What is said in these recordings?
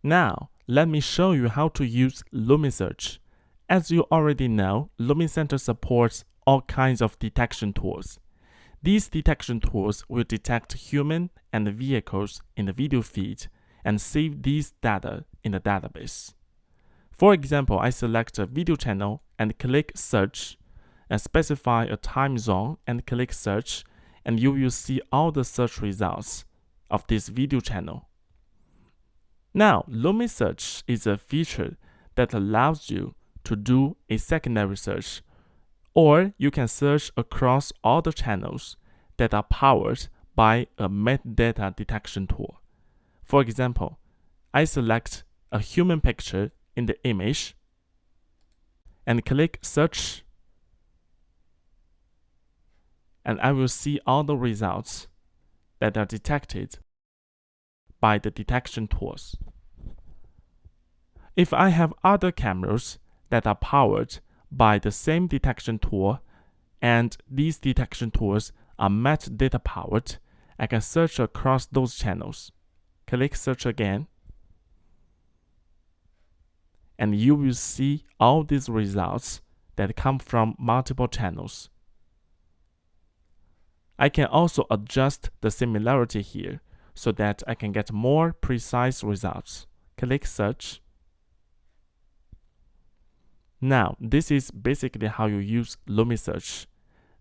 Now, let me show you how to use LumiSearch. As you already know, LumiCenter supports all kinds of detection tools. These detection tools will detect human and vehicles in the video feed and save these data in the database. For example, I select a video channel and click Search and specify a time zone and click Search, and you will see all the search results of this video channel. Now, LumiSearch is a feature that allows you to do a secondary search, or you can search across all the channels that are powered by a metadata detection tool. For example, I select a human picture in the image and click Search, and I will see all the results that are detected by the detection tools. If I have other cameras that are powered by the same detection tool, and these detection tools are metadata powered, I can search across those channels. Click Search again, and you will see all these results that come from multiple channels. I can also adjust the similarity here so that I can get more precise results. Click Search. Now, this is basically how you use LumiSearch.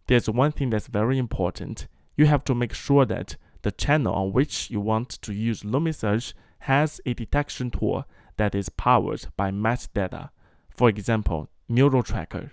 There's one thing that's very important. You have to make sure that the channel on which you want to use LumiSearch has a detection tool that is powered by metadata. For example, neural tracker.